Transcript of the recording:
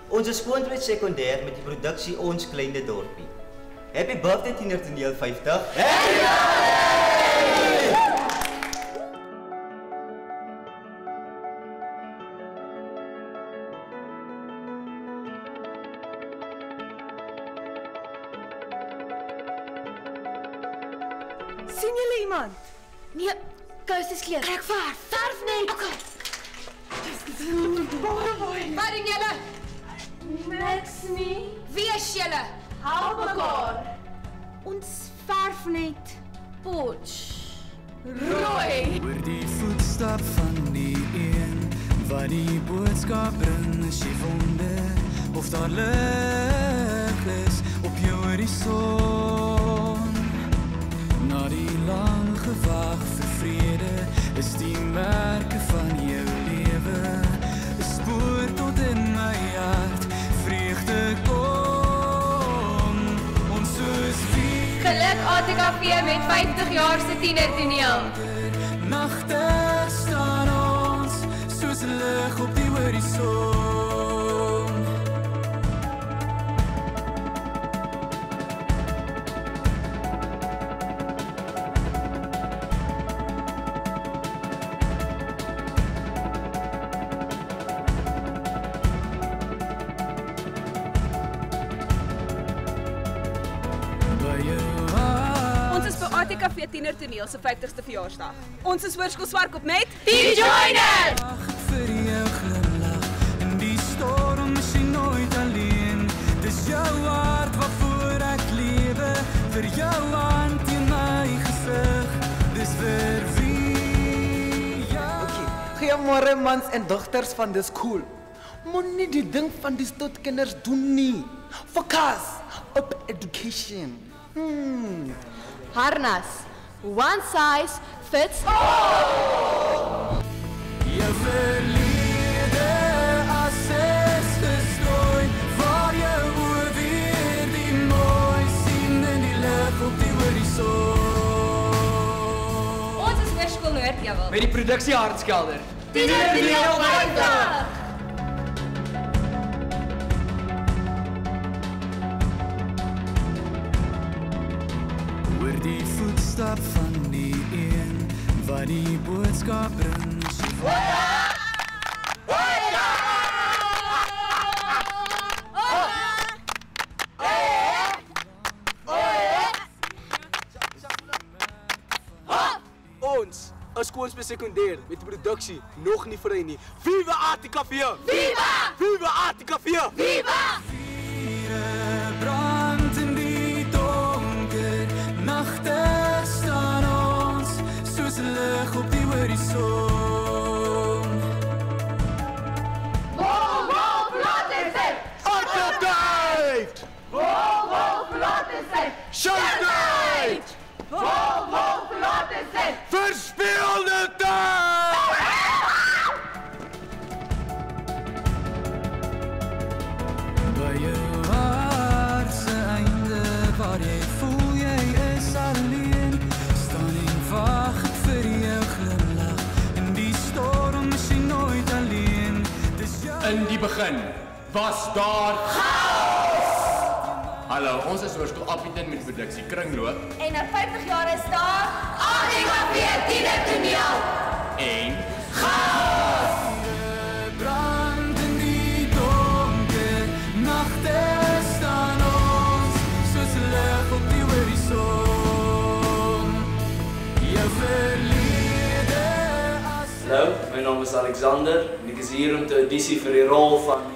Ons is skoonwit sekondêr met die produksie Ons Kleine Dorpie. Happy birthday Tienertoneel 50. Sien julle iemand? Nee, kous is kleer. Kijk waar, Verf net. Okay. Baie. Wat doen julle? Niks nie. Wie is julle? Help mekaar. Ons verf net. Potch. Rooi. Oor die voetstap van die een wat die boodskap bring, as jy wonder of daar lig is op jou horison. Na die lang gewag vir vrede is die merke van jou lewe, 'n spoor tot in my hart, vreugde kom, ons soos vier. Geluk ATKV met 50 jaar se tienertoneel. Nagte staan ons soos lig op die horison. Ons is by ATKV Tienertoneel se 50ste verjaarsdag. Ons is Hoërskool Swartkop met Die Joiner! Vir jou glimlach in die storm is jy nooit alleen. Dis jou hart waarvoor ek lewe, vir jou hand in my gesig. Dis vir wie jou. Goeiemôre mans en dogters van die skool. Moenie die ding van die stotkinders doen nie. Focus op education. Harnas. One size fits all. Jou verlede as is gestrooi, waar jou oor weer die mooi sien in die lig op die horison. Ons is Hoërskool Noordjewel. Met die produksie Hartskelder. Tienertoneel 50. Oor die voetstap van die een wat die boodskap bring, as jy Ons is skoonwit sekondêr met die produksie nog nie vry nie. Viva ATKV! Viva! Viva ATKV! Viva! brand in die donker, nagte staan ons soos lig op die horison. Wolf, laat dit sê! Altijd! Wolf, laat dit sê! Showtijd! Wolf, laat dit sê! Verspeelde tijd! By jou hart se einde, waar jy voel jy is alleen, staan en wag ek vir jou glimlach, in die storm is jy nooit alleen. Dis jou In die begin was daar chaos. Hallo, ons is Hoërskool Appington met produksie Kringloop En na 50 jaar is daar ATKV Tienertoneel. en brand in die donker, nagte staan ons soos lig op die horison. Jou verlede as Hallo, my naam is Alexander en ek is hier om te audisie vir die rol van